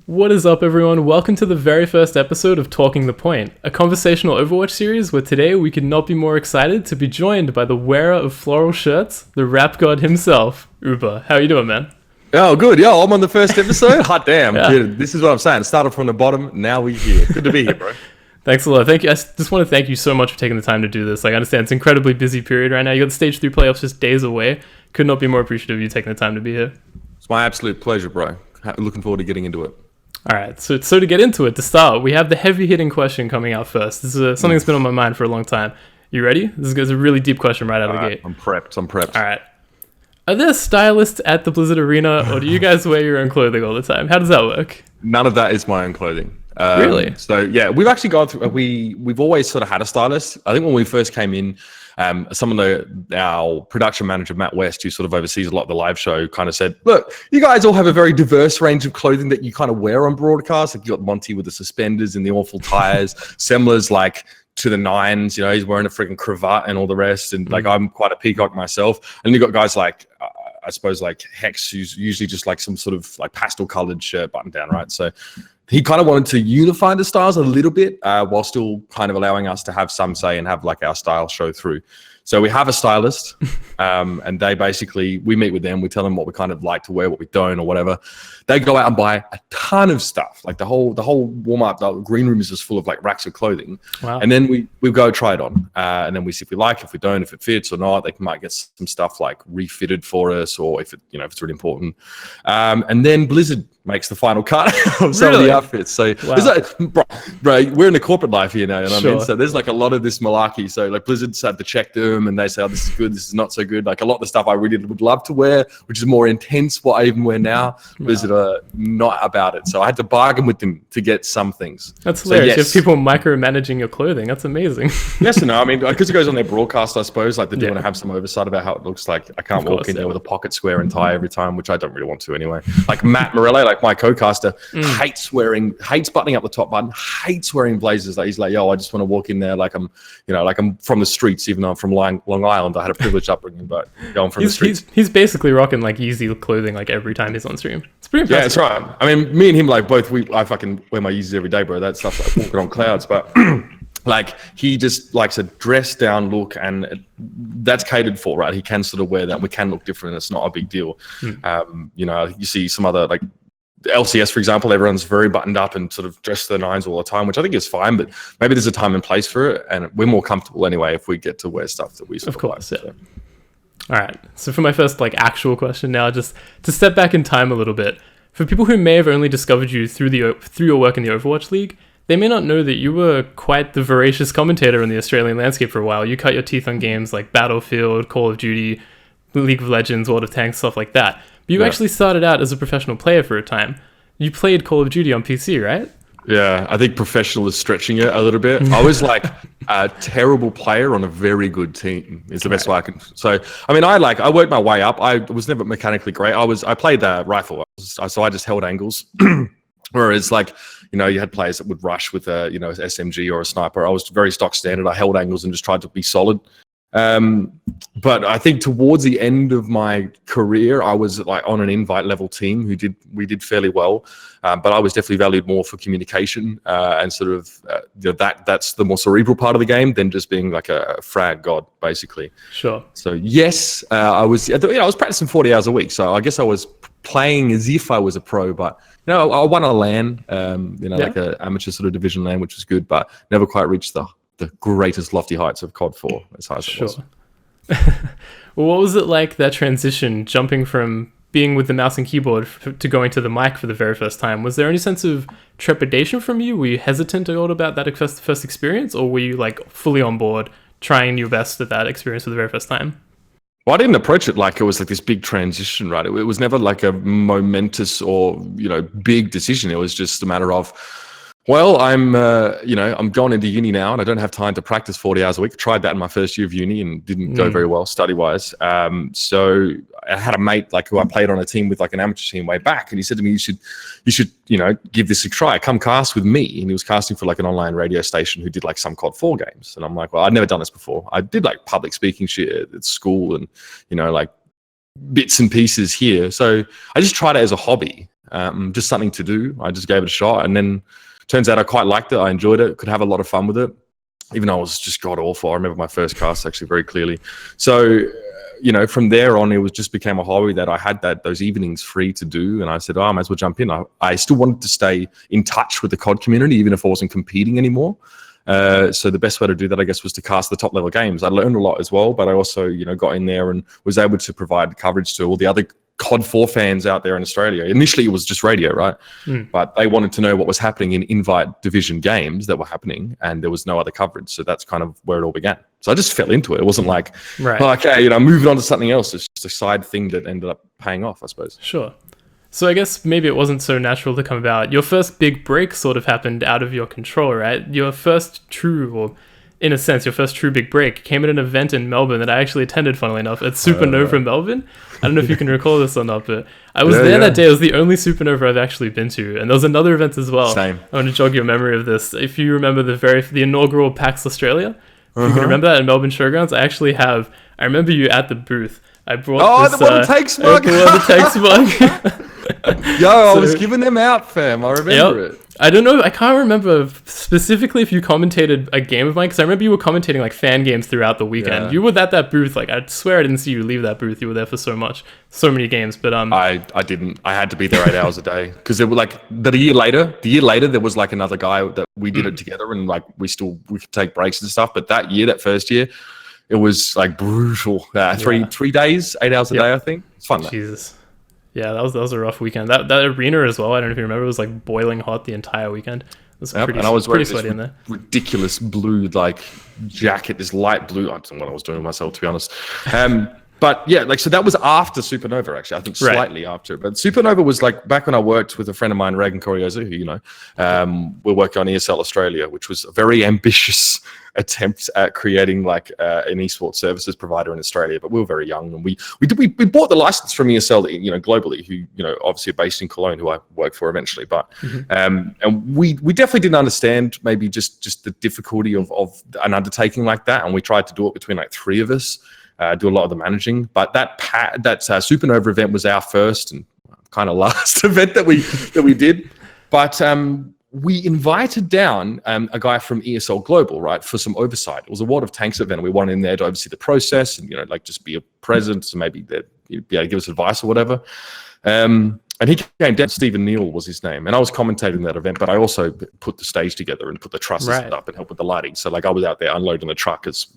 What is up, everyone? Welcome to the very first episode of Talking the Point, a conversational Overwatch series where today we could not be more excited to be joined by the wearer of floral shirts, the rap god himself, Uber. How you doing, man? Oh, good. Yo, I'm on the first episode. Hot damn. Yeah. Dude, this is what I'm saying. Started from the bottom. Now we're here. Good to be here, bro. Thanks a lot. Thank you. I just want to thank you so much for taking the time to do this. Like, I understand it's an incredibly busy period right now. You got the Stage 3 playoffs just days away. Could not be more appreciative of you taking the time to be here. It's my absolute pleasure, bro. Looking forward to getting into it. All right, so to get into it, to start, we have the heavy-hitting question coming out first. This is something that's been on my mind for a long time. You ready? This is a really deep question right out of the gate. I'm prepped. All right. Are there stylists at the Blizzard Arena, or do you guys wear your own clothing all the time? How does that work? None of that is my own clothing. Really? So yeah, we've actually gone through. We've always sort of had a stylist. I think when we first came in, our production manager Matt West, who sort of oversees a lot of the live show, kind of said, "Look, you guys all have a very diverse range of clothing that you kind of wear on broadcast. Like you got Monty with the suspenders and the awful tires, Semler's like to the nines. You know, he's wearing a freaking cravat and all the rest. And like I'm quite a peacock myself. And you got guys like." I suppose like Hex, who's usually just like some sort of like pastel colored shirt button down, right? So he kind of wanted to unify the styles a little bit while still kind of allowing us to have some say and have like our style show through. So we have a stylist and they basically, we meet with them, we tell them what we kind of like to wear, what we don't or whatever. They go out and buy a ton of stuff. Like the whole warm-up, the green room is just full of like racks of clothing. Wow. And then we go try it on. And then we see if we like it, if we don't, if it fits or not. They might get some stuff like refitted for us or if it's really important. And then Blizzard makes the final cut of some of the outfits. So there's like, bro, we're in the corporate life here now, you know what I mean? So there's like a lot of this malarkey. So like Blizzard's had to check them and they say, oh, this is good, this is not so good. Like a lot of the stuff I really would love to wear, which is more intense what I even wear now, Blizzard are not about it. So I had to bargain with them to get some things. That's hilarious. You have people micromanaging your clothing. That's amazing. Yes and no. I mean, because it goes on their broadcast, I suppose, like they do want to have some oversight about how it looks. Like I can't walk in there with a pocket square and tie every time, which I don't really want to anyway. Like Matt Morelli, like my co-caster, hates buttoning up the top button, hates wearing blazers. Like he's like, yo, I just want to walk in there like I'm from the streets, even though I'm from Long Island. I had a privileged upwearing, but I'm from the streets. He's basically rocking like Yeezy clothing like every time he's on stream. It's pretty impressive. Yeah, that's right. I mean, me and him, like both, I fucking wear my Yeezys every day, bro. That stuff's like walking on clouds, but like he just likes a dressed down look and that's catered for, right? He can sort of wear that. We can look different. It's not a big deal. You see some other like LCS, for example, everyone's very buttoned up and sort of dressed to the nines all the time, which I think is fine, but maybe there's a time and place for it. And we're more comfortable anyway if we get to wear stuff that we sort of course, like. Yeah. So. All right. So for my first like actual question now, just to step back in time a little bit, for people who may have only discovered you through your work in the Overwatch League, they may not know that you were quite the voracious commentator in the Australian landscape for a while. You cut your teeth on games like Battlefield, Call of Duty, League of Legends, World of Tanks, stuff like that. But you actually started out as a professional player for a time. You played Call of Duty on PC, right? Yeah, I think professional is stretching it a little bit. I was like a terrible player on a very good team is the best way I can. So, I mean, I worked my way up. I was never mechanically great. I played the rifle. So I just held angles. Whereas like, you had players that would rush with a, SMG or a sniper. I was very stock standard. I held angles and just tried to be solid. But I think towards the end of my career, I was like on an invite level team we did fairly well. But I was definitely valued more for communication and sort of that's the more cerebral part of the game than just being like a frag god, basically. Sure. So yes, I was practicing 40 hours a week. So I guess I was playing as if I was a pro, but I won a LAN, like an amateur sort of division LAN, which was good, but never quite reached the greatest lofty heights of COD 4 as high as it was. Well, what was it like, that transition, jumping from being with the mouse and keyboard to going to the mic for the very first time? Was there any sense of trepidation from you? Were you hesitant at all about that first experience, or were you like fully on board, trying your best at that experience for the very first time? Well, I didn't approach it like it was like this big transition, right? It was never like a momentous or, big decision. It was just a matter of, well, I'm going into uni now and I don't have time to practice 40 hours a week. I tried that in my first year of uni and didn't go very well study-wise. So I had a mate like who I played on a team with, like an amateur team way back. And he said to me, you should, give this a try. Come cast with me. And he was casting for like an online radio station who did like some COD 4 games. And I'm like, well, I'd never done this before. I did like public speaking shit at school and, like bits and pieces here. So I just tried it as a hobby. just something to do. I just gave it a shot, and then turns out I quite liked it. I enjoyed it. Could have a lot of fun with it, even though I was just god awful. I remember my first cast actually very clearly. So, from there on, it just became a hobby that I had those evenings free to do, and I said, I might as well jump in. I still wanted to stay in touch with the COD community, even if I wasn't competing anymore. So the best way to do that, I guess, was to cast the top level games. I learned a lot as well, but I also, got in there and was able to provide coverage to all the other COD 4 fans out there in Australia. Initially, it was just radio, right? But they wanted to know what was happening in invite division games that were happening, and there was no other coverage. So that's kind of where it all began. So I just fell into it. It wasn't like, okay, moving on to something else. It's just a side thing that ended up paying off, I suppose. Sure. So I guess maybe it wasn't so natural to come about. Your first big break sort of happened out of your control, right? Your first true, or in a sense, your first true big break came at an event in Melbourne that I actually attended, funnily enough, at Supernova Melbourne. I don't know if you can recall this or not, but I was there that day. It was the only Supernova I've actually been to. And there was another event as well. Same. I want to jog your memory of this. If you remember the inaugural PAX Australia, if you can remember that in Melbourne Showgrounds, I remember you at the booth. I brought this... the What It Takes mug! What It Takes mug. I was giving them out, fam. I remember it. I don't know. I can't remember specifically if you commentated a game of mine, because I remember you were commentating like fan games throughout the weekend. You were at that booth. Like, I swear I didn't see you leave that booth. You were there for so many games. But I didn't. I had to be there 8 hours a day, because there were like the year later there was like another guy that we did it together, and like we could take breaks and stuff. But that first year, it was like brutal. 3 days, 8 hours a day. I think it's fun. Jesus. Yeah, that was a rough weekend. That arena as well, I don't know if you remember, it was like boiling hot the entire weekend. It was pretty, and I was pretty wearing sweaty in there. Ridiculous blue jacket, this light blue. I don't know what I was doing with myself, to be honest. But yeah, so that was after Supernova, actually. I think slightly after. But Supernova was back when I worked with a friend of mine, Reagan Coriozo, who we're working on ESL Australia, which was a very ambitious attempt at creating an esports services provider in Australia. But we were very young, and we bought the license from ESL, globally, who obviously are based in Cologne, who I worked for eventually. But and we definitely didn't understand maybe just the difficulty of an undertaking like that, and we tried to do it between 3 of us. Do a lot of the managing, but that Supernova event was our first and kind of last event that we did. But we invited down a guy from ESL Global, right, for some oversight. It was a World of Tanks event, and we wanted him there to oversee the process and just be a presence, and maybe be able to give us advice or whatever. And he came down. Stephen Neal was his name, and I was commentating that event, but I also put the stage together and put the trusses up and helped with the lighting. So I was out there unloading the truck because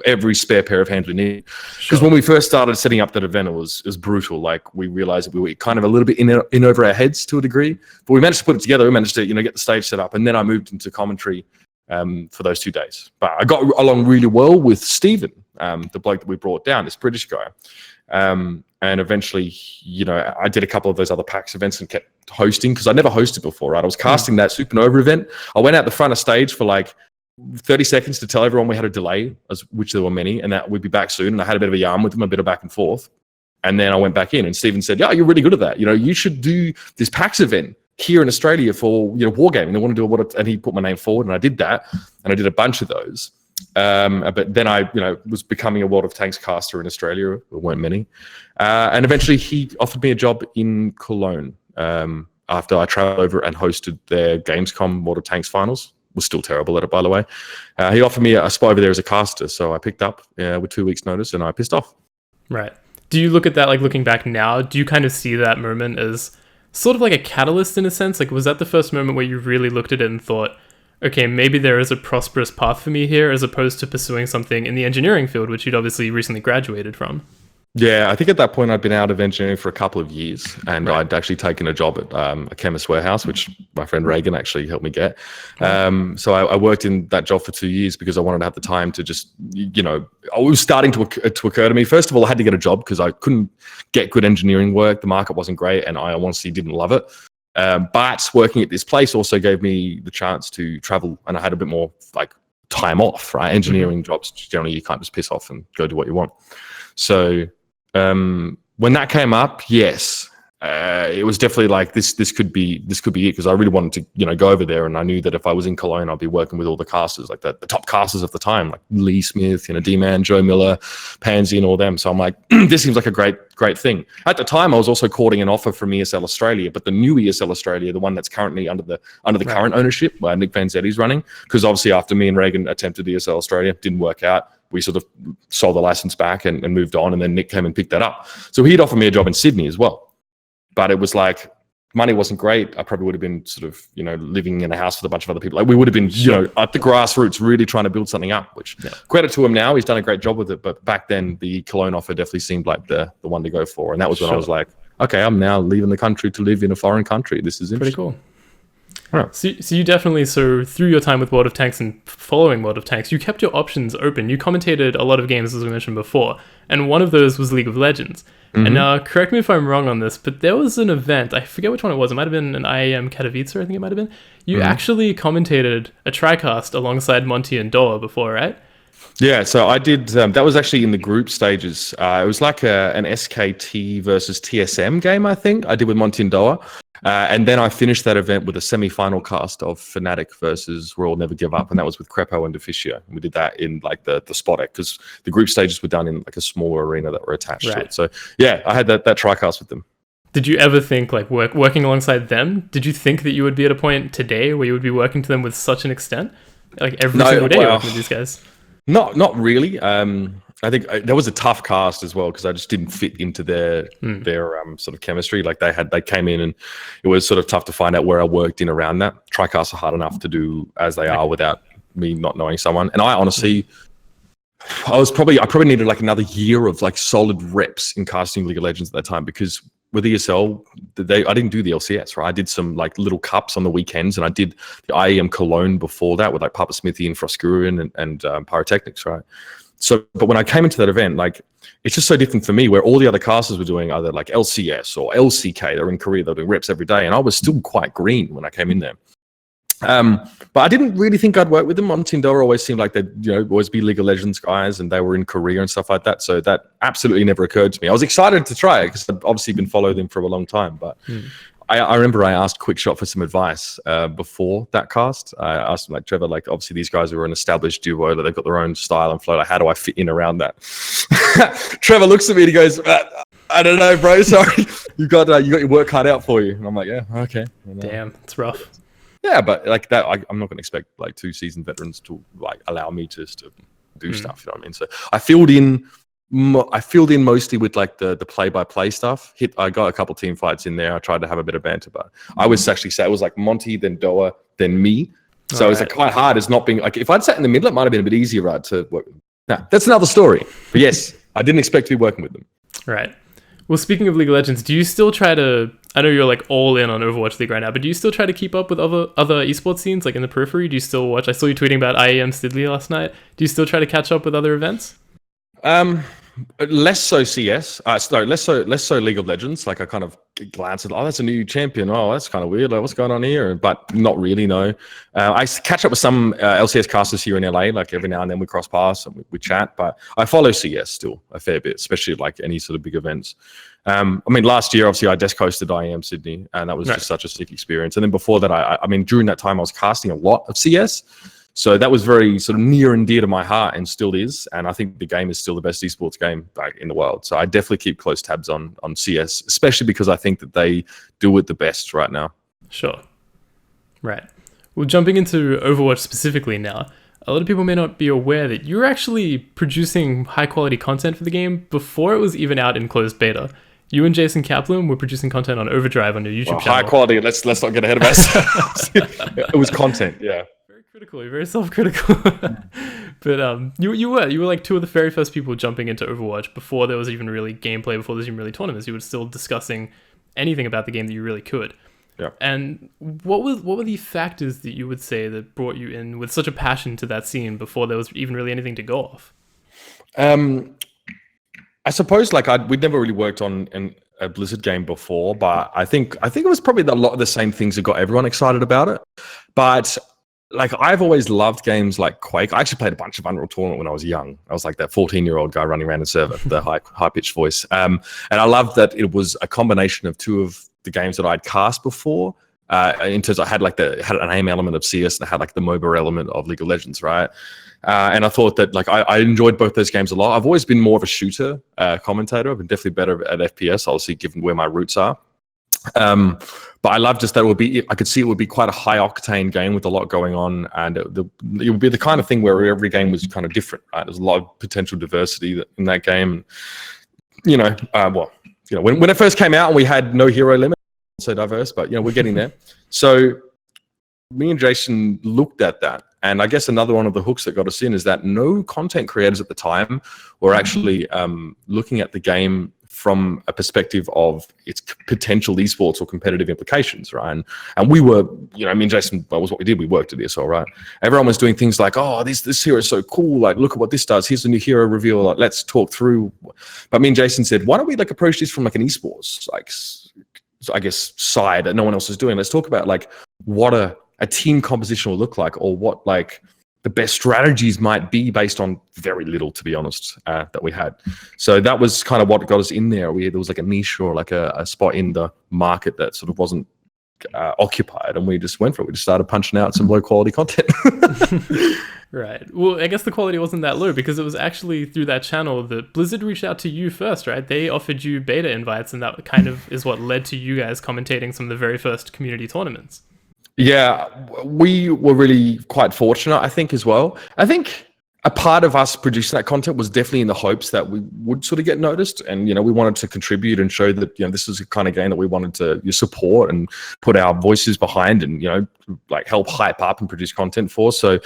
every spare pair of hands we need. Because when we first started setting up that event, it was brutal. We realized that we were kind of a little bit in over our heads to a degree, but we managed to put it together. We managed to get the stage set up, and then I moved into commentary for those 2 days. But I got along really well with Stephen, the bloke that we brought down, this British guy. And eventually, I did a couple of those other PAX events and kept hosting, because I never hosted before, right? I was casting that Supernova event. I went out the front of stage for 30 seconds to tell everyone we had a delay, which there were many, and that we'd be back soon. And I had a bit of a yarn with them, a bit of back and forth. And then I went back in, and Stephen said, "Yeah, you're really good at that. You should do this PAX event here in Australia for wargaming. They want to do and he put my name forward, and I did that, and I did a bunch of those. But then I was becoming a World of Tanks caster in Australia. There weren't many, and eventually he offered me a job in Cologne after I traveled over and hosted their Gamescom World of Tanks finals. Was still terrible at it, by the way. He offered me a spot over there as a caster, so I picked up with 2 weeks' notice, and I pissed off. Right. Do you look at that, looking back now, do you kind of see that moment as sort of like a catalyst in a sense? Was that the first moment where you really looked at it and thought, okay, maybe there is a prosperous path for me here, as opposed to pursuing something in the engineering field, which you'd obviously recently graduated from? Yeah, I think at that point I'd been out of engineering for a couple of years, and I'd actually taken a job at a chemist warehouse, which my friend Reagan actually helped me get. So I worked in that job for 2 years because I wanted to have the time to just, it was starting to occur to me. First of all, I had to get a job because I couldn't get good engineering work. The market wasn't great, and I honestly didn't love it. But working at this place also gave me the chance to travel, and I had a bit more time off, right? Engineering jobs, generally you can't just piss off and go do what you want. So when that came up, yes, it was definitely like this could be it, because I really wanted to go over there, and I knew that if I was in Cologne I'd be working with all the casters, like the top casters of the time, like Lee Smith, D-Man, Joe Miller, Pansy, and all them. So I'm like, this seems like a great thing. At the time I was also courting an offer from ESL Australia, but the new ESL Australia, the one that's currently under the current ownership where Nick Vanzetti's running, because obviously after me and Reagan attempted ESL Australia, didn't work out. We sort of sold the license back and moved on, and then Nick came and picked that up. So he'd offered me a job in Sydney as well. But it was like, money wasn't great. I probably would have been sort of, living in a house with a bunch of other people. Like we would have been, at the grassroots, really trying to build something up, which credit to him now. He's done a great job with it. But back then, the Cologne offer definitely seemed like the one to go for. And that was when I was like, okay, I'm now leaving the country to live in a foreign country. This is pretty interesting. cool. Right. So you definitely, through your time with World of Tanks and following World of Tanks, you kept your options open. You commentated a lot of games, as we mentioned before, and one of those was League of Legends. Mm-hmm. And correct me if I'm wrong on this, but there was an event, I forget which one it was. It might have been an IAM Katowice, I think it might have been. You actually commentated a TriCast alongside Monty and Doa before, right? Yeah, so I did. That was actually in the group stages. It was like an SKT versus TSM game, I think. I did with Monty and Doa. And then I finished that event with a semi-final cast of Fnatic versus Royal Never Give Up, and that was with Crepo and Deficio. We did that in like the Spotec, because the group stages were done in like a smaller arena that were attached to it. So yeah, I had that TriCast with them. Did you ever think, like, working alongside them, did you think that you would be at a point today where you would be working to them with such an extent? Like every single day working with these guys? Not really. I think that was a tough cast as well, because I just didn't fit into their sort of chemistry. Like they came in, and it was sort of tough to find out where I worked in around that. TriCasts are hard enough to do as they are without me not knowing someone. And I honestly, I probably needed like another year of like solid reps in casting League of Legends at that time, because with ESL, I didn't do the LCS, right? I did some like little cups on the weekends, and I did the IEM Cologne before that with like Papa Smithy and Froscurian and Pyrotechnics, right? So, but when I came into that event, like, it's just so different for me, where all the other casters were doing either like LCS or LCK. They're in Korea, they're doing reps every day, and I was still quite green when I came in there. But I didn't really think I'd work with them. On Tindora always seemed like they'd always be League of Legends guys, and they were in Korea and stuff like that. So that absolutely never occurred to me. I was excited to try it because I'd obviously been following them for a long time. But I remember I asked Quickshot for some advice before that cast. I asked him, like, Trevor, like, obviously these guys are an established duo, like, they've got their own style and flow. Like, how do I fit in around that? Trevor looks at me and he goes, I don't know, bro. Sorry, you got your work cut out for you. And I'm like, yeah, okay. Damn, it's rough. Yeah, but like that, I'm not going to expect like 2 seasoned veterans to like allow me to do stuff. You know what I mean? So I filled in mostly with like the play-by-play stuff. I got a couple team fights in there. I tried to have a bit of banter, but I was actually say it was like Monty, then Doa, then me. So it's like quite hard as not being like, if I'd sat in the middle, it might have been a bit easier, right, to work with. Nah, that's another story. But yes, I didn't expect to be working with them. Right. Well, speaking of League of Legends, do you still try to, I know you're like all in on Overwatch League right now, but do you still try to keep up with other esports scenes, like in the periphery? Do you still watch? I saw you tweeting about IEM Sidley last night. Do you still try to catch up with other events? Less so CS. Less so League of Legends. Like I kind of glance at, oh, that's a new champion. Oh, that's kind of weird. Like, what's going on here? But not really, no. I catch up with some LCS casters here in LA. Like every now and then we cross paths and we chat. But I follow CS still a fair bit, especially like any sort of big events. I mean, last year, obviously, I desk hosted IEM Sydney, and that was just such a sick experience. And then before that, I mean, during that time, I was casting a lot of CS. So that was very sort of near and dear to my heart, and still is. And I think the game is still the best esports game in the world. So I definitely keep close tabs on CS, especially because I think that they do it the best right now. Sure. Right. Well, jumping into Overwatch specifically now, a lot of people may not be aware that you're actually producing high-quality content for the game before it was even out in closed beta. You and Jason Kaplan were producing content on Overdrive on your YouTube channel. High quality. Let's not get ahead of ourselves. It was content, yeah. Critical, you're very self-critical. But you were like 2 of the very first people jumping into Overwatch before there was even really gameplay, before there was even really tournaments. You were still discussing anything about the game that you really could. Yeah. And what were the factors that you would say that brought you in with such a passion to that scene before there was even really anything to go off? I suppose like we'd never really worked on a Blizzard game before, but I think it was probably a lot of the same things that got everyone excited about it. But like I've always loved games like Quake. I actually played a bunch of Unreal Tournament when I was young. I was like that 14-year-old guy running around in server, the high pitched voice. And I loved that it was a combination of two of the games that I'd cast before. In terms, I had had an aim element of CS and I had like the MOBA element of League of Legends, right? And I thought that like I enjoyed both those games a lot. I've always been more of a shooter commentator. I've been definitely better at FPS, obviously, given where my roots are. But I love just that I could see it would be quite a high octane game with a lot going on, and it would be the kind of thing where every game was kind of different, right? There's a lot of potential diversity in that game. When it first came out and we had no hero limit, so diverse, but we're getting there. So me and Jason looked at that, and I guess another one of the hooks that got us in is that no content creators at the time were actually looking at the game from a perspective of its potential esports or competitive implications, right? And we were, me and Jason, that was what we did. We worked at ESL, right? Everyone was doing things like, oh, this hero is so cool. Like, look at what this does. Here's the new hero reveal. Like, let's talk through. But me and Jason said, why don't we like approach this from like an esports, like, I guess, side that no one else is doing? Let's talk about like what a team composition will look like, or what like the best strategies might be based on very little, to be honest, that we had. So that was kind of what got us in there. There was like a niche or like a spot in the market that sort of wasn't occupied, and we just went for it. We just started punching out some low quality content. Right. Well, I guess the quality wasn't that low because it was actually through that channel that Blizzard reached out to you first, right? They offered you beta invites, and that kind of is what led to you guys commentating some of the very first community tournaments. Yeah, we were really quite fortunate, I think, as well. I think a part of us producing that content was definitely in the hopes that we would sort of get noticed, and we wanted to contribute and show that this is the kind of game that we wanted to support and put our voices behind, and like help hype up and produce content for. So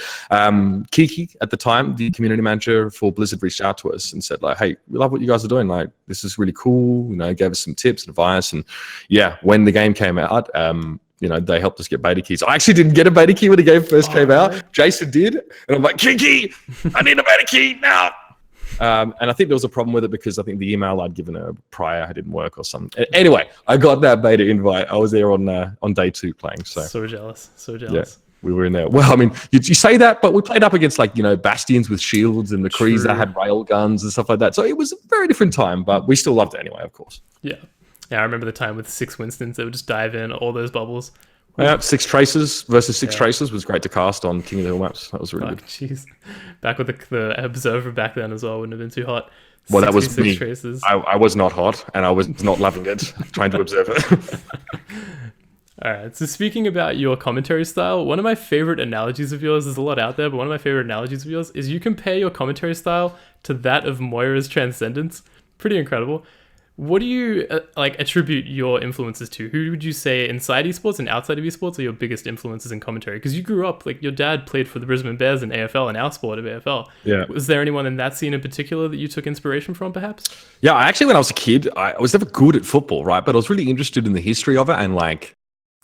Kiki at the time, the community manager for Blizzard, reached out to us and said like, hey, we love what you guys are doing, like this is really cool, gave us some tips and advice. And yeah, when the game came out, they helped us get beta keys. I actually didn't get a beta key when the game first came out. Jason did. And I'm like, Kiki, I need a beta key now. And I think there was a problem with it because I think the email I'd given her prior didn't work or something. Anyway, I got that beta invite. I was there on day 2 playing. So jealous. Yeah, we were in there. Well, I mean, you say that, but we played up against like, Bastions with shields and McCrees that had rail guns and stuff like that. So it was a very different time, but we still loved it anyway, of course. Yeah. Yeah, I remember the time with 6 Winstons. They would just dive in all those bubbles. Yeah, 6 Traces versus 6 Traces was great to cast on King of the Hill maps. That was really good. Jeez. Back with the Observer back then as well. Wouldn't have been too hot. Well, that was me. Traces. I was not hot, and I was not loving it, trying to observe it. All right. So speaking about your commentary style, one of my favorite analogies of yours, there's a lot out there, but one of my favorite analogies of yours is you compare your commentary style to that of Moira's Transcendence. Pretty incredible. What do you attribute your influences to? Who would you say inside esports and outside of esports are your biggest influences in commentary? Because you grew up, like your dad played for the Brisbane Bears in AFL and our sport of AFL. Yeah. Was there anyone in that scene in particular that you took inspiration from, perhaps? Yeah, actually, when I was a kid, I was never good at football, right? But I was really interested in the history of it, and I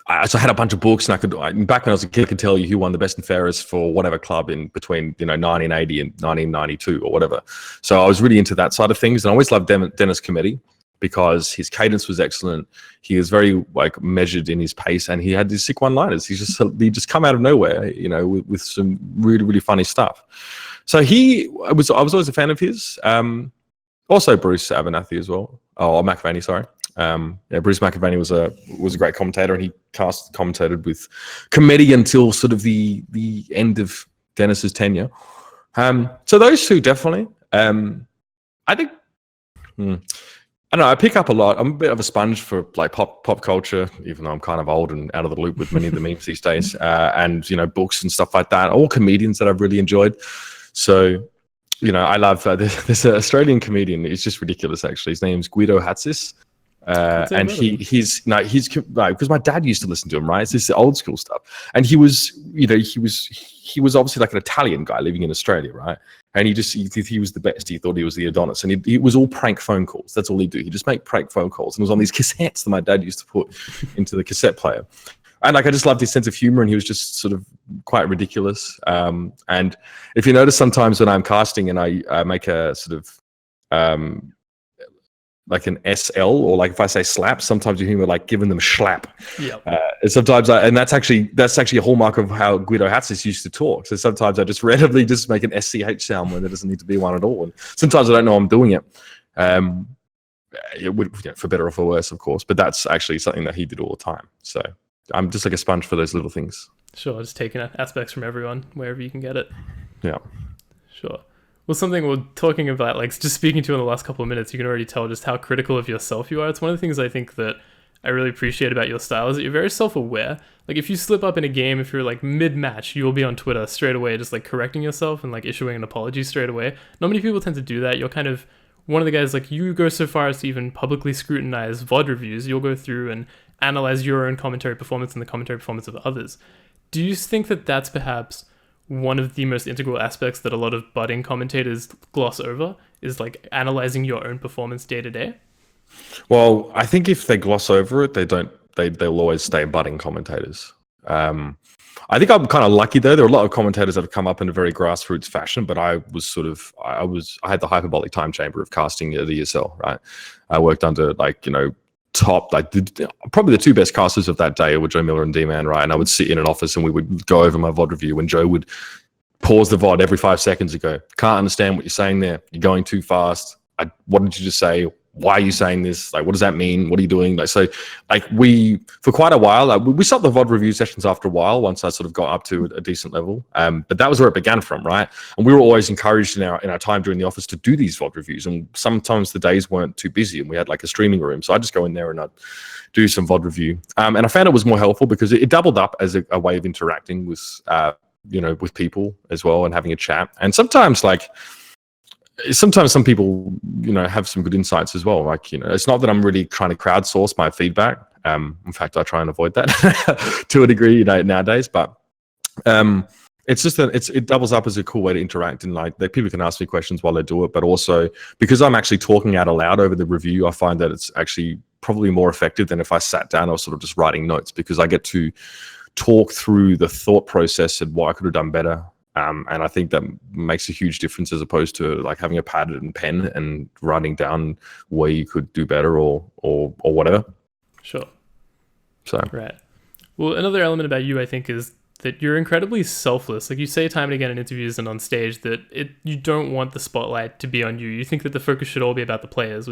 had a bunch of books, and back when I was a kid, I could tell you who won the best and fairest for whatever club in between 1980 and 1992 or whatever. So I was really into that side of things, and I always loved Dennis Cometti, because his cadence was excellent. He was very measured in his pace, and he had these sick one-liners. He just come out of nowhere, with some really, really funny stuff. So I was always a fan of his. Also Bruce Abernathy as well. Oh, McAvaney, sorry. Bruce McAvaney was a great commentator, and he commentated with Cometti until sort of the end of Dennis's tenure. So those two definitely. I think. I don't know, I pick up a lot. I'm a bit of a sponge for pop culture, even though I'm kind of old and out of the loop with many of the memes these days, and books and stuff like that. All comedians that I've really enjoyed. So, I love there's an Australian comedian. He's just ridiculous, actually. His name's Guido Hatzis. And he's because my dad used to listen to him, right? It's this old school stuff. And he was obviously like an Italian guy living in Australia, right? And he was the best. He thought he was the Adonis, and he was all prank phone calls. That's all he'd do. He'd just make prank phone calls, and it was on these cassettes that my dad used to put into the cassette player. And I just loved his sense of humor, and he was just sort of quite ridiculous. And if you notice, sometimes when I'm casting and I make a sort of like an SL, or like if I say slap, sometimes you hear me like giving them slap. Yeah. And sometimes and that's actually a hallmark of how Guido Hatzis used to talk. So sometimes I just randomly just make an SCH sound when there doesn't need to be one at all. And sometimes I don't know I'm doing it. It would, for better or for worse, of course, but that's actually something that he did all the time. So I'm just like a sponge for those little things. Sure, just taking aspects from everyone wherever you can get it. Yeah. Sure. Well, something we're talking about, like just speaking to you in the last couple of minutes, you can already tell just how critical of yourself you are. It's one of the things I think that I really appreciate about your style is that you're very self-aware. Like if you slip up in a game, if you're like mid-match, you'll be on Twitter straight away, just like correcting yourself and like issuing an apology straight away. Not many people tend to do that. You're kind of one of the guys, like you go so far as to even publicly scrutinize VOD reviews. You'll go through and analyze your own commentary performance and the commentary performance of others. Do you think that that's perhaps one of the most integral aspects that a lot of budding commentators gloss over, is like analyzing your own performance day to day? Well, I think if they gloss over it, they'll always stay budding commentators. I think I'm kind of lucky though. There are a lot of commentators that have come up in a very grassroots fashion, but I had the hyperbolic time chamber of casting at the ESL, right? I worked under top, probably the two best casters of that day were Joe Miller and D-Man, right? And I would sit in an office and we would go over my VOD review, and Joe would pause the VOD every 5 seconds and go, "Can't understand what you're saying there. You're going too fast. What did you just say? Why are you saying this? Like, what does that mean? What are you doing?" For quite a while, we stopped the VOD review sessions after a while, once I sort of got up to a decent level. But that was where it began from, right? And we were always encouraged in our time during the office to do these VOD reviews. And sometimes the days weren't too busy and we had like a streaming room. So I'd just go in there and I'd do some VOD review. And I found it was more helpful because it doubled up as a way of interacting with, with people as well and having a chat. And sometimes some people, have some good insights as well. Like, it's not that I'm really trying to crowdsource my feedback. In fact, I try and avoid that to a degree, nowadays. But it's just that it doubles up as a cool way to interact, and people can ask me questions while they do it. But also because I'm actually talking out aloud over the review, I find that it's actually probably more effective than if I sat down or sort of just writing notes, because I get to talk through the thought process and what I could have done better. And I think that makes a huge difference as opposed to like having a pad and pen and writing down where you could do better or whatever. Sure. So right. Well, another element about you, I think, is that you're incredibly selfless. Like you say time and again in interviews and on stage that you don't want the spotlight to be on you. You think that the focus should all be about the players,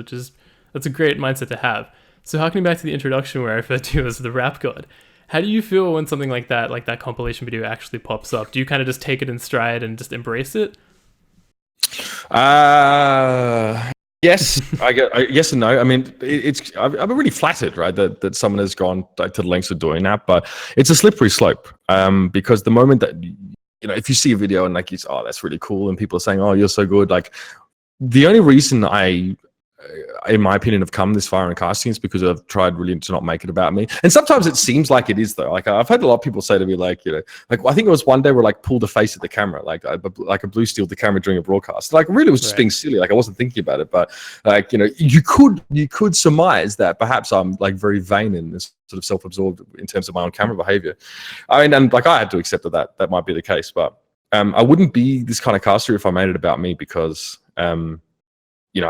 that's a great mindset to have. So harkening back to the introduction where I referred to you as the rap god, how do you feel when something like that compilation video actually pops up? Do you kind of just take it in stride and just embrace it? Yes, yes and no. I mean, I'm really flattered, right, that someone has gone to the lengths of doing that, but it's a slippery slope. Because the moment that if you see a video and like oh, that's really cool, and people are saying, "Oh, you're so good," like the only reason I, in my opinion, have come this far in casting is because I've tried really to not make it about me. And sometimes it seems like it is, though. Like I've had a lot of people say to me, like I think it was one day where pulled a face at the camera, like a blue steeled the camera during a broadcast. Like really was just being silly. Like I wasn't thinking about it, but you could surmise that perhaps I'm like very vain and sort of self-absorbed in terms of my own camera behavior. I mean, and I had to accept that might be the case, but I wouldn't be this kind of caster if I made it about me, because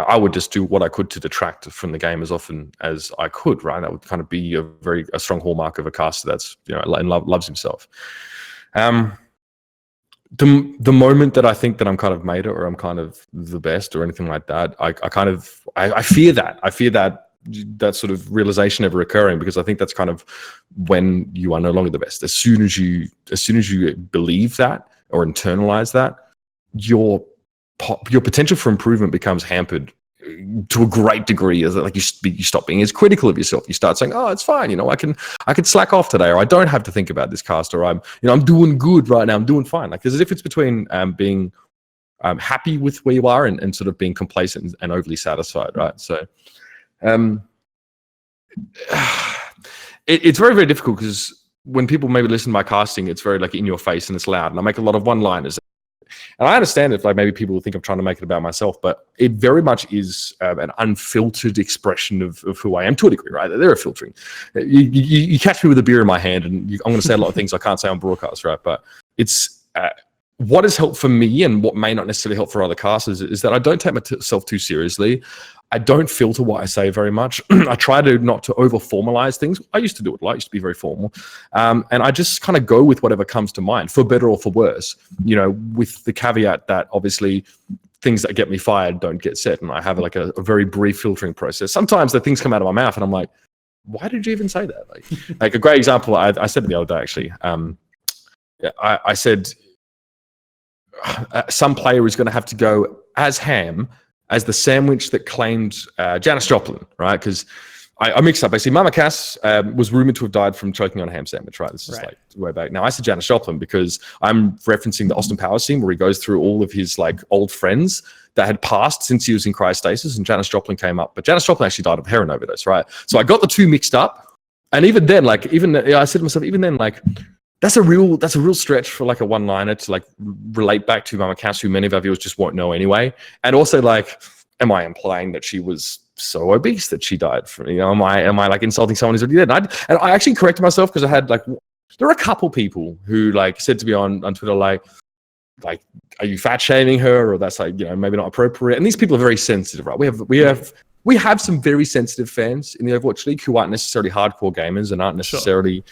I would just do what I could to detract from the game as often as I could, right? That would kind of be a strong hallmark of a caster that's, and loves himself. The moment that I think that I'm kind of made it, or I'm kind of the best or anything like that, I fear that. I fear that sort of realization ever occurring, because I think that's kind of when you are no longer the best. As soon as you believe that or internalize that, your potential for improvement becomes hampered to a great degree. As like you stop being as critical of yourself. You start saying, "Oh, it's fine. I can slack off today, or I don't have to think about this cast, or I'm doing good right now. I'm doing fine." Like there's a difference between being happy with where you are and sort of being complacent and overly satisfied, right? So, it's very, very difficult, because when people maybe listen to my casting, it's very like in your face and it's loud, and I make a lot of one-liners. And I understand if maybe people think I'm trying to make it about myself, but it very much is an unfiltered expression of who I am to a degree, right? They're filtering. You catch me with a beer in my hand, and I'm going to say a lot of things I can't say on broadcast, right? But it's what has helped for me and what may not necessarily help for other casters is that I don't take myself too seriously. I don't filter what I say very much. I try to not to over formalize things. I used to do it a lot. I used to be very formal. And I just kind of go with whatever comes to mind, for better or for worse, with the caveat that obviously things that get me fired don't get said. And I have like a very brief filtering process. Sometimes the things come out of my mouth and I'm like, why did you even say that? Like a great example, I said it the other day, actually. I said, some player is going to have to go as ham as the sandwich that claimed Janis Joplin, right? Because I mixed up. Basically, Mama Cass was rumored to have died from choking on a ham sandwich, right? This is like way back. Now, I said Janis Joplin because I'm referencing the Austin Powers scene where he goes through all of his like old friends that had passed since he was in cryostasis, and Janis Joplin came up. But Janis Joplin actually died of a heroin overdose, right? So I got the two mixed up. And even then, I said to myself, even then, like, that's a real stretch for like a one-liner to like relate back to Mama Cass, who many of our viewers just won't know anyway. And also, like, am I implying that she was so obese that she died from? Am I like insulting someone who's already dead? And I actually corrected myself because I had like, there are a couple people who like said to me on Twitter like, are you fat shaming her, or that's like maybe not appropriate? And these people are very sensitive, right? We have some very sensitive fans in the Overwatch League who aren't necessarily hardcore gamers and aren't necessarily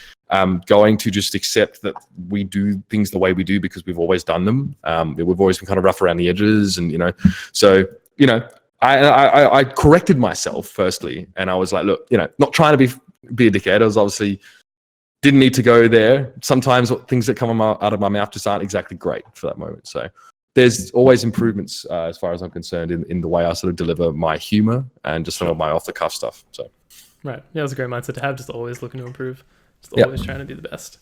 going to just accept that we do things the way we do because we've always done them. We've always been kind of rough around the edges, and I corrected myself firstly, and I was like, look, not trying to be a dickhead. I was obviously didn't need to go there. Sometimes things that come out of my mouth just aren't exactly great for that moment. So there's always improvements as far as I'm concerned in the way I sort of deliver my humor and just some of my off the cuff stuff. So right, yeah, it's a great mindset to have. Just always looking to improve. Just always trying to be the best.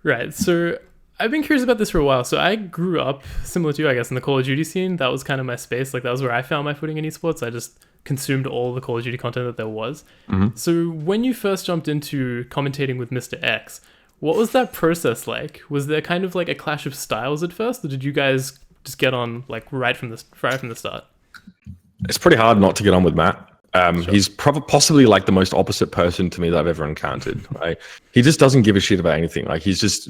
Right. So I've been curious about this for a while. So I grew up similar to you, I guess, in the Call of Duty scene. That was kind of my space. Like that was where I found my footing in esports. I just consumed all the Call of Duty content that there was. Mm-hmm. So when you first jumped into commentating with Mr. X, what was that process like? Was there kind of like a clash of styles at first, or did you guys just get on like right from the start? It's pretty hard not to get on with Matt. Sure. He's possibly like the most opposite person to me that I've ever encountered. Right? He just doesn't give a shit about anything. Like he's just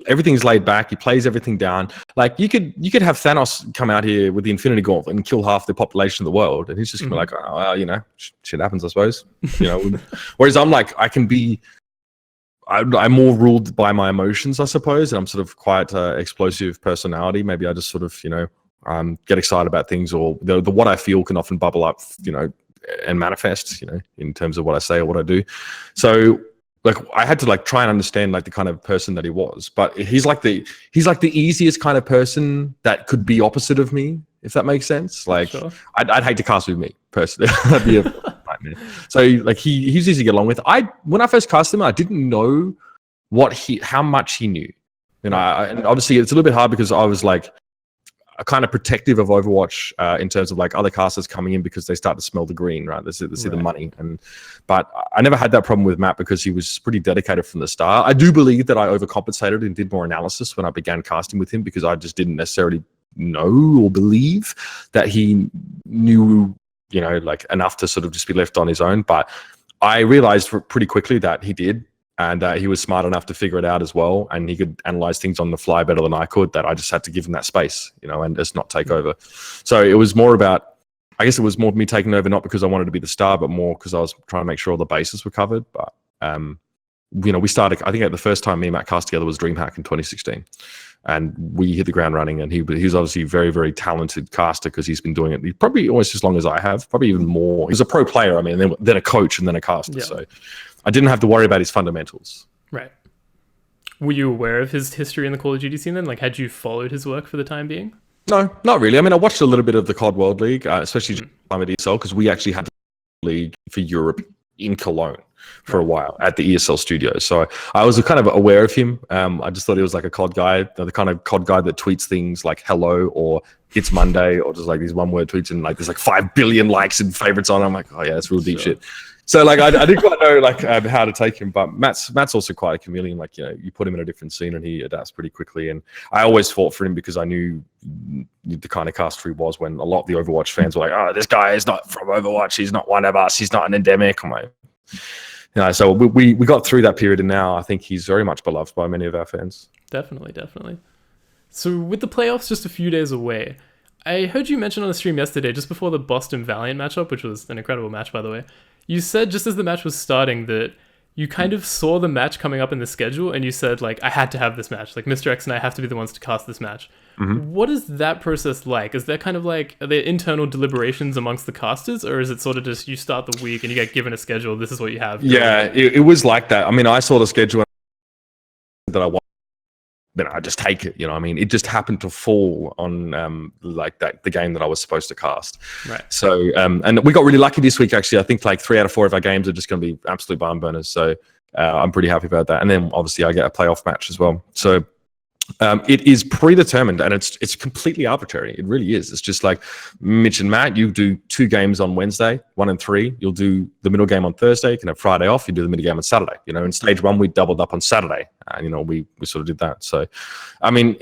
everything's laid back. He plays everything down. Like you could have Thanos come out here with the Infinity Gauntlet and kill half the population of the world, and he's just gonna be like, oh, well, shit happens, I suppose. Whereas I'm like, I'm more ruled by my emotions, I suppose, and I'm sort of quite explosive personality. Maybe I just sort of get excited about things, or the what I feel can often bubble up, and manifest, in terms of what I say or what I do. So like I had to like try and understand like the kind of person that he was, but he's like the easiest kind of person that could be opposite of me, if that makes sense. Like sure. I'd hate to cast with me personally. That'd be a nightmare. So like he's easy to get along with. When I first cast him, I didn't know how much he knew. And obviously it's a little bit hard because I was like a kind of protective of Overwatch in terms of like other casters coming in because they start to smell the green, right? They see the money. But I never had that problem with Matt because he was pretty dedicated from the start. I do believe that I overcompensated and did more analysis when I began casting with him because I just didn't necessarily know or believe that he knew, like enough to sort of just be left on his own. But I realized pretty quickly that he did. And he was smart enough to figure it out as well. And he could analyze things on the fly better than I could, that I just had to give him that space, and just not take over. So it was more me taking over, not because I wanted to be the star, but more because I was trying to make sure all the bases were covered. But, we started, I think the first time me and Matt cast together was DreamHack in 2016. And we hit the ground running, and he was obviously a very, very talented caster because he's been doing it probably almost as long as I have, probably even more. He's a pro player, then a coach and then a caster. Yeah. So I didn't have to worry about his fundamentals. Right. Were you aware of his history in the Call of Duty scene then? Like, had you followed his work for the time being? No, not really. I watched a little bit of the COD World League, especially time at ESL, because we actually had the league for Europe in Cologne for a while at the ESL studio. So I was kind of aware of him. I just thought he was like a COD guy, the kind of COD guy that tweets things like hello or it's Monday, or just like these one-word tweets and like there's like 5 billion likes and favorites on. I'm like, oh yeah, that's real deep shit. So like I didn't quite know like how to take him, but Matt's also quite a chameleon. Like you put him in a different scene and he adapts pretty quickly. And I always fought for him because I knew the kind of caster he was. When a lot of the Overwatch fans were like, "Oh, this guy is not from Overwatch. He's not one of us. He's not an endemic." I'm like, so we got through that period, and now I think he's very much beloved by many of our fans. Definitely. So with the playoffs just a few days away, I heard you mention on the stream yesterday, just before the Boston Valiant matchup, which was an incredible match, by the way. You said just as the match was starting that you kind of saw the match coming up in the schedule, and you said, like, I had to have this match. Like, Mr. X and I have to be the ones to cast this match. What is that process like? Is there kind of like, are there internal deliberations amongst the casters, or is it sort of just you start the week and you get given a schedule, this is what you have? Yeah, it was like that. I mean, I saw the schedule that I want. Then I just take it, you know what I mean? It just happened to fall on like that the game that I was supposed to cast. Right. So, and we got really lucky this week, actually. I think like 3 out of 4 of our games are just going to be absolute barn burners. So I'm pretty happy about that. And then obviously I get a playoff match as well. So it is predetermined, and it's completely arbitrary. It really is. It's just like Mitch and Matt, you do 2 games on Wednesday, 1 and 3. You'll do the middle game on Thursday. You can have Friday off. You do the middle game on Saturday. You know, in stage 1, we doubled up on Saturday. And, you know, we sort of did that. So, I mean,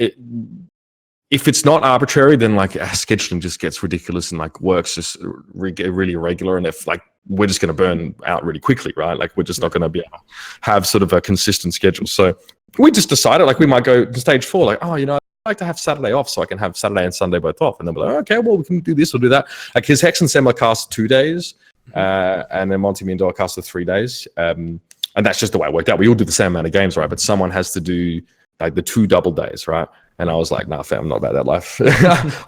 if it's not arbitrary, then like scheduling just gets ridiculous, and like work's just really irregular. And if like we're just going to burn out really quickly, right? Like we're just not going to be able to have sort of a consistent schedule. So we just decided like we might go to stage 4, like, oh, you know, I'd like to have Saturday off so I can have Saturday and Sunday both off. And then we're like, okay, well, we can do this or do that. Like his Hex and Semler cast 2 days, and then Monty Mindor cast 3 days. And that's just the way it worked out. We all do the same amount of games, right? But someone has to do like the 2 double days, right? And I was like, nah, fam, I'm not about that life.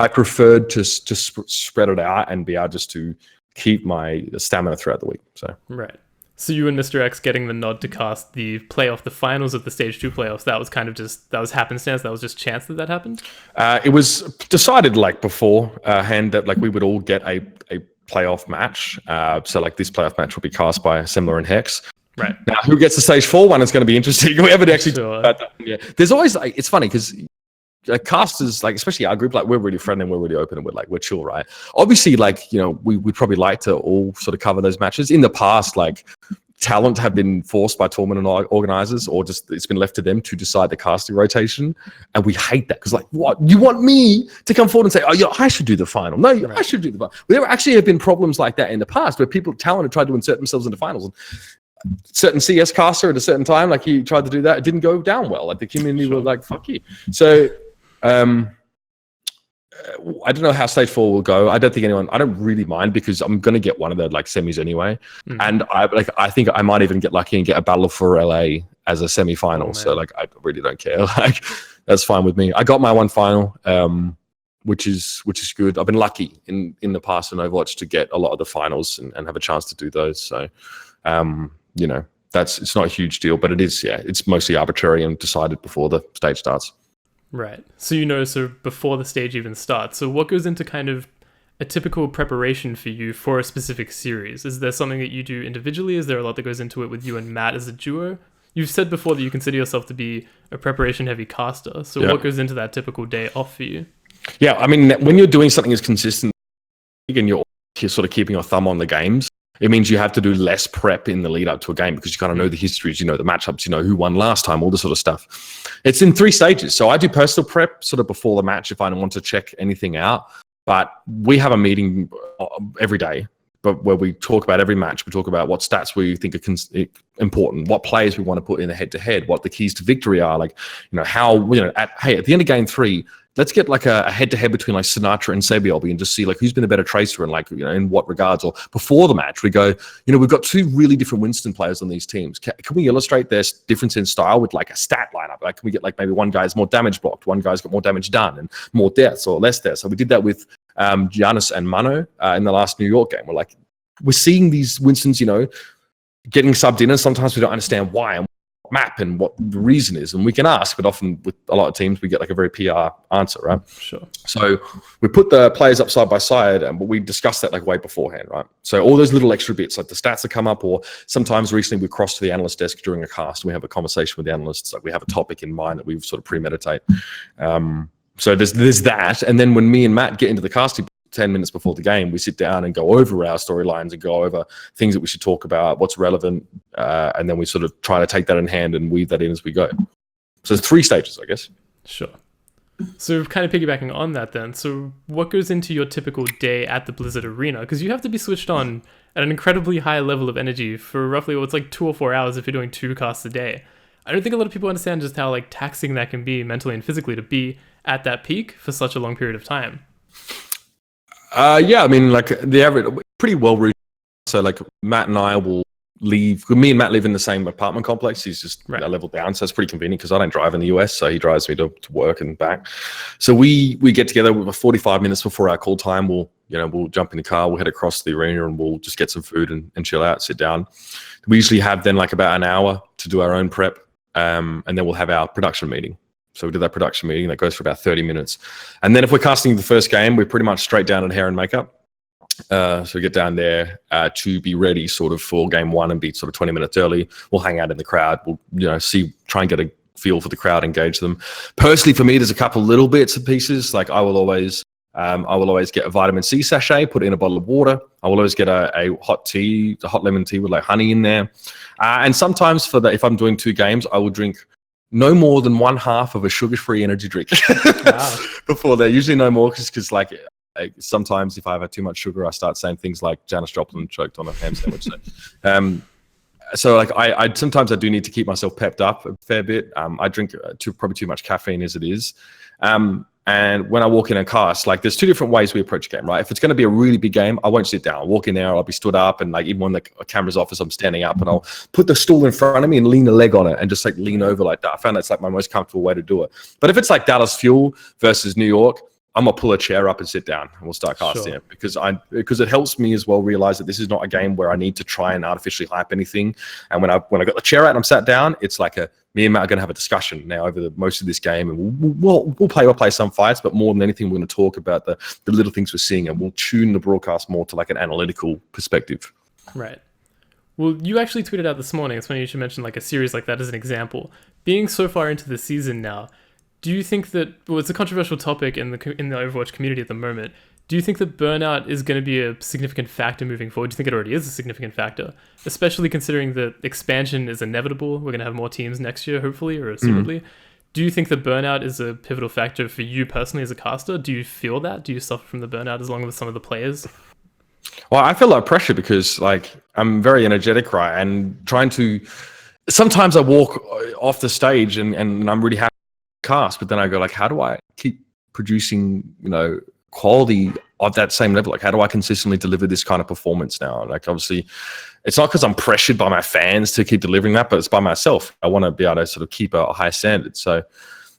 I preferred to spread it out and be able just to keep my stamina throughout the week. So right. So you and Mr. X getting the nod to cast the finals of the Stage 2 playoffs, that was kind of just, that was happenstance, that was just chance that happened? It was decided like beforehand that like we would all get a playoff match. So like this playoff match will be cast by Semler and Hex. Right. Now, who gets the stage 4 one is going to be interesting. We haven't actually talked about that. Yeah. There's always like, it's funny because casters, like especially our group, like we're really friendly and we're really open and we're chill, right? Obviously, like, you know, we'd probably like to all sort of cover those matches. In the past, like talent have been forced by tournament organizers, or just it's been left to them to decide the casting rotation, and we hate that because like, what, you want me to come forward and say, oh yeah, I should do the final? No, I should do the final. There actually have been problems like that in the past where talent have tried to insert themselves into finals. Certain CS caster at a certain time, like he tried to do that, it didn't go down well. Like the community were like, fuck you. So I don't know how stage 4 will go. I don't really mind because I'm going to get one of the like semis anyway. And I think I might even get lucky and get a battle for LA as a semi-final. So like, I really don't care. Like that's fine with me. I got my one final, which is good. I've been lucky in the past in Overwatch to get a lot of the finals and have a chance to do those. So, you know, it's not a huge deal, but it is, yeah, it's mostly arbitrary and decided before the stage starts. Right. So, you know, so before the stage even starts. So what goes into kind of a typical preparation for you for a specific series? Is there something that you do individually? Is there a lot that goes into it with you and Matt as a duo? You've said before that you consider yourself to be a preparation heavy caster. So what goes into that typical day off for you? Yeah, I mean, when you're doing something as consistent and you're sort of keeping your thumb on the games, it means you have to do less prep in the lead up to a game because you kind of know the histories, you know, the matchups, you know, who won last time, all this sort of stuff. It's in 3 stages. So I do personal prep sort of before the match if I don't want to check anything out. But we have a meeting every day, but where we talk about every match. We talk about what stats we think are important, what players we want to put in a head-to-head, what the keys to victory are. Like, you know, how, you know, at the end of game 3, let's get like a head-to-head between like Sinatra and Sebiobi and just see like who's been a better tracer and like, you know, in what regards. Or before the match, we go, you know, we've got 2 really different Winston players on these teams. Can we illustrate their difference in style with like a stat lineup? Like, can we get like maybe one guy's more damage blocked, one guy's got more damage done and more deaths or less deaths? So we did that with Giannis and Mano in the last New York game. We're seeing these Winstons, you know, getting subbed in, and sometimes we don't understand why and what map and what the reason is. And we can ask, but often with a lot of teams, we get like a very PR answer, right? Sure. So we put the players up side by side, but we discussed that like way beforehand, right? So all those little extra bits, like the stats that come up, or sometimes recently we cross to the analyst desk during a cast and we have a conversation with the analysts. Like we have a topic in mind that we've sort of premeditate. So there's that. And then when me and Matt get into the casting 10 minutes before the game, we sit down and go over our storylines and go over things that we should talk about, what's relevant, and then we sort of try to take that in hand and weave that in as we go. So there's 3 stages, I guess. Sure. So kind of piggybacking on that then, so what goes into your typical day at the Blizzard Arena? Because you have to be switched on at an incredibly high level of energy for roughly, what's like 2 or 4 hours if you're doing 2 casts a day. I don't think a lot of people understand just how like taxing that can be mentally and physically to be at that peak for such a long period of time. Yeah, I mean, like the average, pretty well routine. So like Matt and I will leave. Me and Matt live in the same apartment complex. He's just a level down, so it's pretty convenient because I don't drive in the US, so he drives me to work and back. So we get together with 45 minutes before our call time. We'll jump in the car, we'll head across to the arena, and we'll just get some food and chill out, sit down. We usually have then like about an hour to do our own prep, and then we'll have our production meeting. So we do that production meeting that goes for about 30 minutes. And then if we're casting the first game, we're pretty much straight down on hair and makeup. So we get down there to be ready sort of for game one and be sort of 20 minutes early. We'll hang out in the crowd. We'll, try and get a feel for the crowd, engage them. Personally, for me, there's a couple little bits and pieces. Like I will always get a vitamin C sachet, put it in a bottle of water. I will always get a hot lemon tea with like honey in there. And sometimes if I'm doing 2 games, I will drink no more than 1/2 of a sugar-free energy drink before that. Usually no more because like sometimes if I've had too much sugar, I start saying things like Janis Joplin choked on a ham sandwich. So like I sometimes I do need to keep myself pepped up a fair bit. I drink probably too much caffeine as it is. And when I walk in a cast, like there's 2 different ways we approach a game, right? If it's going to be a really big game, I won't sit down. I'll walk in there, I'll be stood up, and like even when the camera's off, as I'm standing up, and I'll put the stool in front of me and lean a leg on it and just like lean over like that. I found that's like my most comfortable way to do it. But if it's like Dallas Fuel versus New York, I'm gonna pull a chair up and sit down, and we'll start casting it because it helps me as well realize that this is not a game where I need to try and artificially hype anything. And when I got the chair out and I'm sat down, it's like me and Matt are gonna have a discussion now over most of this game, and we'll play some fights, but more than anything, we're gonna talk about the little things we're seeing, and we'll tune the broadcast more to like an analytical perspective. Right. Well, you actually tweeted out this morning. It's funny you should mention like a series like that as an example. Being so far into the season now, do you think that, well, it's a controversial topic in the Overwatch community at the moment. Do you think that Burnout is going to be a significant factor moving forward? Do you think it already is a significant factor? Especially considering that expansion is inevitable. We're going to have more teams next year, hopefully, or assumedly. Do you think that Burnout is a pivotal factor for you personally as a caster? Do you feel that? Do you suffer from the burnout as long with some of the players? Well, I feel like pressure because like I'm very energetic, right? And trying to, sometimes I walk off the stage and I'm really happy cast, but then I go like, how do I keep producing quality of that same level? Like, how do I consistently deliver this kind of performance now? Like, obviously it's not because I'm pressured by my fans to keep delivering that, but it's by myself. I want to be able to sort of keep a high standard. So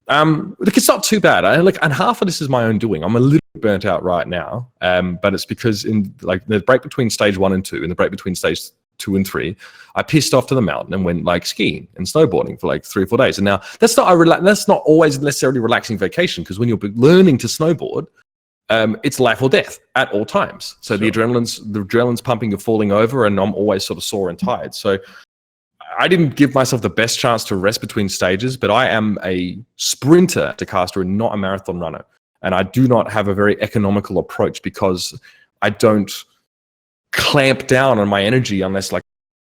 look, it's not too bad. And half of this is my own doing. I'm a little burnt out right now, but it's because in like the break between stage 1 and 2 and the break between stage 2 and 3, I pissed off to the mountain and went like skiing and snowboarding for like 3 or 4 days. And now that's not always necessarily relaxing vacation, because when you're learning to snowboard, it's life or death at all times. So the adrenaline's pumping, you're falling over, and I'm always sort of sore and tired. So I didn't give myself the best chance to rest between stages, but I am a sprinter to caster and not a marathon runner. And I do not have a very economical approach because I don't clamp down on my energy unless like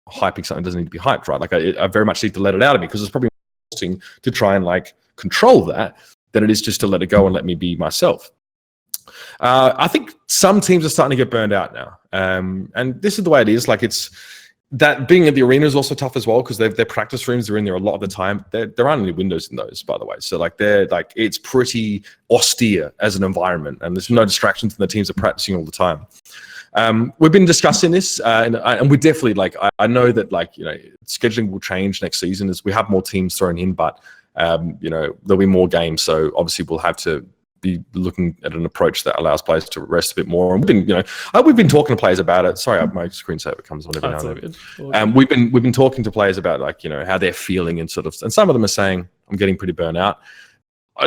hyping something doesn't need to be hyped, right? Like I very much need to let it out of me, because it's probably more interesting to try and like control that than it is just to let it go and let me be myself. I think some teams are starting to get burned out now. And this is the way it is. Like it's that being at the arena is also tough as well, because their practice rooms, they're in there a lot of the time. There aren't any windows in those, by the way. So like it's pretty austere as an environment, and there's no distractions, and the teams are practicing all the time. We've been discussing this, and we definitely I know that scheduling will change next season as we have more teams thrown in, but there'll be more games, so obviously we'll have to be looking at an approach that allows players to rest a bit more. And we've been talking to players about it. Sorry, my screensaver comes on every now and then. We've been talking to players about how they're feeling and some of them are saying, I'm getting pretty burnt out.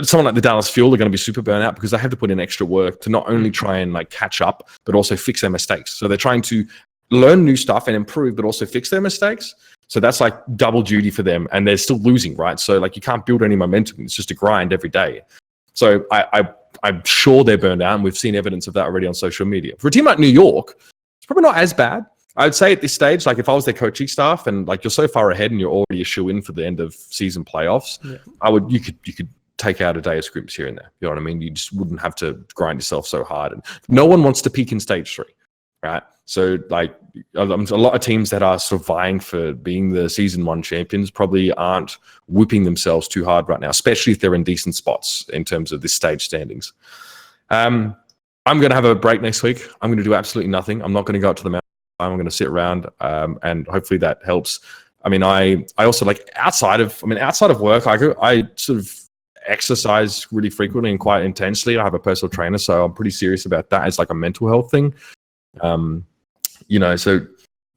Someone like the Dallas Fuel are going to be super burnt out because they have to put in extra work to not only try and catch up, but also fix their mistakes. So they're trying to learn new stuff and improve, but also fix their mistakes. So that's like double duty for them, and they're still losing, right? So you can't build any momentum. It's just a grind every day. So I'm sure they're burned out, and we've seen evidence of that already on social media. For a team like New York, it's probably not as bad. I would say at this stage, if I was their coaching staff and you're so far ahead and you're already a shoe in for the end of season playoffs, you could take out a day of scrims here and there. You know what I mean? You just wouldn't have to grind yourself so hard. And no one wants to peak in stage 3, right? So like a lot of teams that are sort of vying for being the season 1 champions probably aren't whipping themselves too hard right now, especially if they're in decent spots in terms of this stage standings. I'm going to have a break next week. I'm going to do absolutely nothing. I'm not going to go out to the mountain. I'm going to sit around, and hopefully that helps. I mean, I also like outside of work, I sort of exercise really frequently and quite intensely. I have a personal trainer, so I'm pretty serious about that as like a mental health thing. So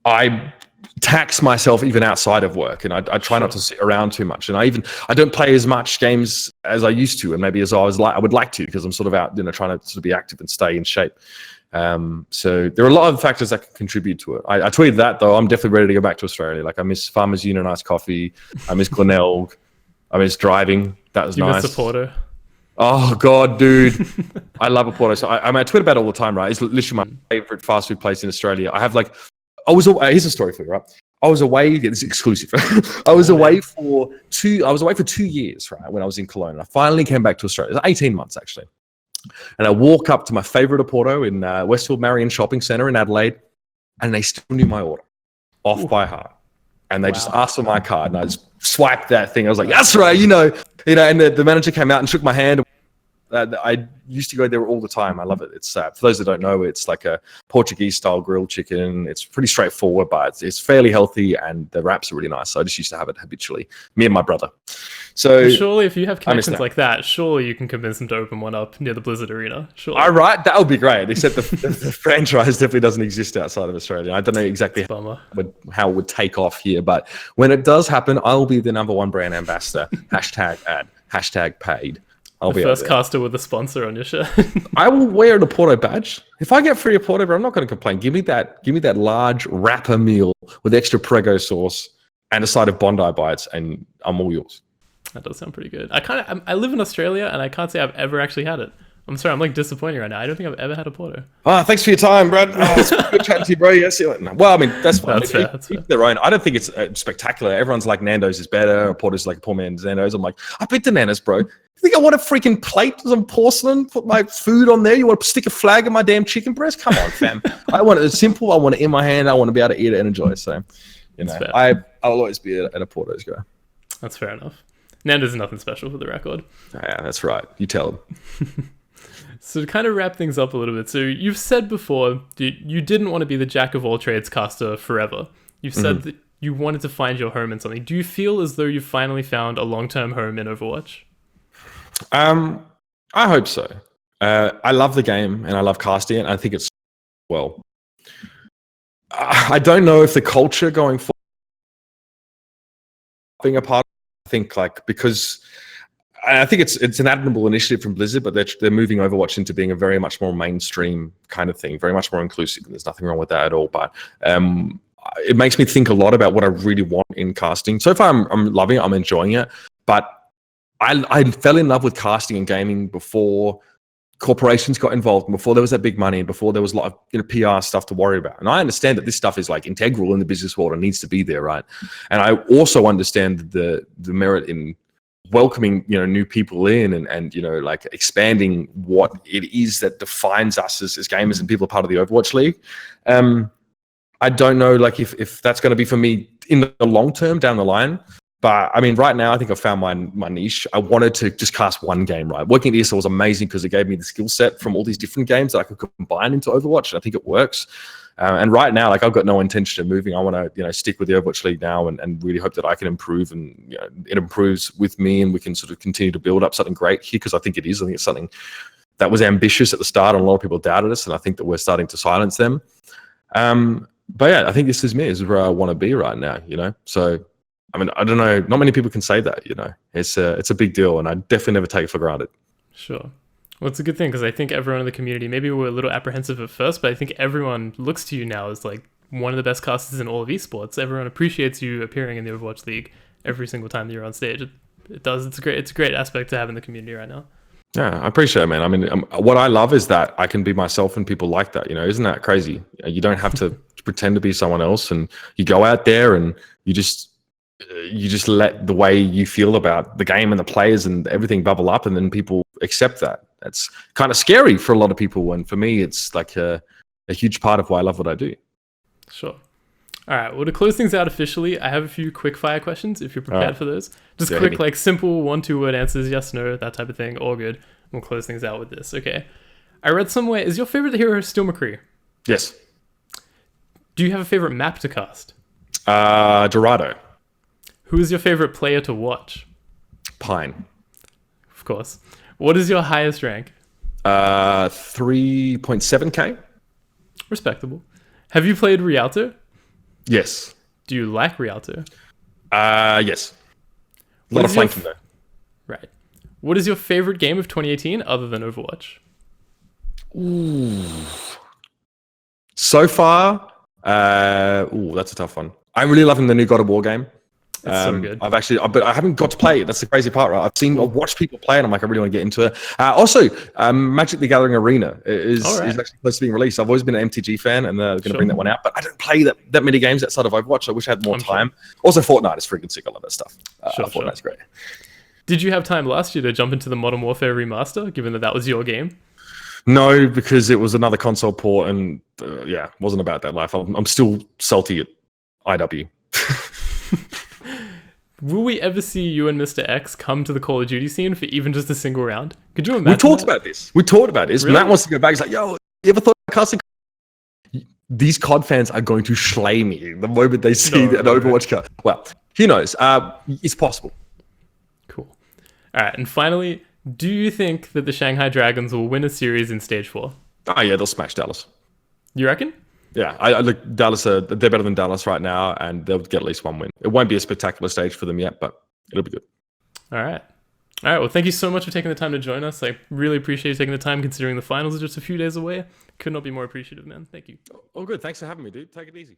I tax myself even outside of work, and I try not to sit around too much. And I don't play as much games as I used to, and maybe as I would like to, because I'm sort of out, trying to sort of be active and stay in shape. So there are a lot of factors that can contribute to it. I tweeted that though. I'm definitely ready to go back to Australia. Like I miss Farmers Union iced coffee. I miss Glenelg. I miss driving. That was nice. You miss Porto? Oh God, dude. I love a Porto. So I tweet about it all the time, right? It's literally my favorite fast food place in Australia. I have here's a story for you, right? I was away. This is exclusive. I was away for 2 years, right? When I was in Cologne, and I finally came back to Australia. It was 18 months actually. And I walk up to my favorite Oporto in Westfield Marion Shopping Centre in Adelaide, and they still knew my order off by heart. And they just asked for my card, and I just swiped that thing. I was like, "That's right, And the manager came out and shook my hand. I used to go there all the time. I love it. It's for those that don't know, it's like a Portuguese-style grilled chicken. It's pretty straightforward, but it's fairly healthy, and the wraps are really nice. So I just used to have it habitually. Me and my brother. So surely, if you have connections like that, surely you can convince them to open one up near the Blizzard Arena. Sure. All right, that would be great. Except the franchise definitely doesn't exist outside of Australia. I don't know exactly how it would take off here, but when it does happen, I'll be the #1 brand ambassador. #ad. #paid. I'll be first caster with a sponsor on your shirt. I will wear an Oporto badge. If I get free Oporto, I'm not going to complain. Give me that large wrapper meal with extra Prego sauce and a side of Bondi bites, and I'm all yours. That does sound pretty good. I live in Australia, and I can't say I've ever actually had it. I'm sorry, I'm like disappointing right now. I don't think I've ever had a Porto. Thanks for your time, Brad. It's good chatting to you, bro. Yes, well, I mean, that's fine. That's fair. Their own. I don't think it's spectacular. Everyone's like Nando's is better, or Porto's like a poor man's Nando's. I'm like, I've been to Nando's, bro. You think I want a freaking plate with some porcelain? Put my food on there? You want to stick a flag in my damn chicken breast? Come on, fam. I want it simple. I want it in my hand. I want to be able to eat it and enjoy it. So, I'll always be at a Porto's guy. That's fair enough. Nando's is nothing special for the record. Yeah, that's right. You tell them. So to kind of wrap things up a little bit, so you've said before you didn't want to be the jack of all trades caster forever. You've said that you wanted to find your home in something. Do you feel as though you've finally found a long-term home in Overwatch? I hope so. I love the game and I love casting it. I think it's well. I don't know if the culture going forward being a part. I think because I think it's an admirable initiative from Blizzard, but they're moving Overwatch into being a very much more mainstream kind of thing, very much more inclusive. And there's nothing wrong with that at all. But it makes me think a lot about what I really want in casting. So far, I'm loving it. I'm enjoying it. But I fell in love with casting and gaming before corporations got involved, before there was that big money, before there was a lot of PR stuff to worry about. And I understand that this stuff is like integral in the business world and needs to be there, right? And I also understand the merit in welcoming new people in and like expanding what it is that defines us as gamers and people are part of the Overwatch League. I don't know like if that's going to be for me in the long term down the line. But I mean, right now, I think I've found my niche. I wanted to just cast one game, right? Working at ESL was amazing because it gave me the skill set from all these different games that I could combine into Overwatch. And I think it works. And right now, like I've got no intention of moving. I want to, stick with the Overwatch League now and really hope that I can improve and it improves with me and we can sort of continue to build up something great here because I think it is. I think it's something that was ambitious at the start and a lot of people doubted us. And I think that we're starting to silence them. But yeah, I think this is me. This is where I want to be right now, So, I mean, I don't know. Not many people can say that, It's a big deal, and I definitely never take it for granted. Sure. Well, it's a good thing because I think everyone in the community, maybe we're a little apprehensive at first, but I think everyone looks to you now as like one of the best casters in all of esports. Everyone appreciates you appearing in the Overwatch League every single time that you're on stage. It does. It's a great aspect to have in the community right now. Yeah, I appreciate it, man. I mean, what I love is that I can be myself and people like that. Isn't that crazy? You don't have to pretend to be someone else, and you go out there and you just let the way you feel about the game and the players and everything bubble up, and then people accept that. That's kind of scary for a lot of people, and for me, it's like a huge part of why I love what I do. Sure. All right. Well, to close things out officially, I have a few quick fire questions if you're prepared right. for those. Just Yeah, quick, hit me. like simple 1-2 word answers, yes, no, that type of thing. All good. We'll close things out with this. Okay. I read somewhere, is your favorite hero still McCree? Yes. Do you have a favorite map to cast? Dorado. Who is your favorite player to watch? Pine. Of course. What is your highest rank? 3.7k. Respectable. Have you played Rialto? Yes. Do you like Rialto? Yes. A lot What of is your flanking though. Right. What is your favorite game of 2018 other than Overwatch? So far, that's a tough one. I'm really loving the new God of War game. It's so good. But I haven't got to play it. That's the crazy part, right? I've watched people play it. And I'm like, I really want to get into it. Also, Magic the Gathering Arena is actually close to being released. I've always been an MTG fan, and they're going to bring that one out. But I don't play that many games outside of Overwatch. I wish I had more time. Sure. Also, Fortnite is freaking sick. I love that stuff. Fortnite's great. Did you have time last year to jump into the Modern Warfare remaster, given that was your game? No, because it was another console port, and wasn't about that life. I'm still salty at IW. Will we ever see you and Mr. X come to the Call of Duty scene for even just a single round? Could you imagine? We talked about this. Really? Matt wants to go back. He's like, yo, you ever thought about casting? These COD fans are going to slay me the moment they see an Overwatch card. Well, who knows? It's possible. Cool. All right, and finally, do you think that the Shanghai Dragons will win a series in Stage 4? Oh, yeah, they'll smash Dallas. You reckon? Yeah, I look, Dallas, they're better than Dallas right now, and they'll get at least one win. It won't be a spectacular stage for them yet, but it'll be good. All right. Well, thank you so much for taking the time to join us. I really appreciate you taking the time, considering the finals are just a few days away. Could not be more appreciative, man. Thank you. Oh, good. Thanks for having me, dude. Take it easy.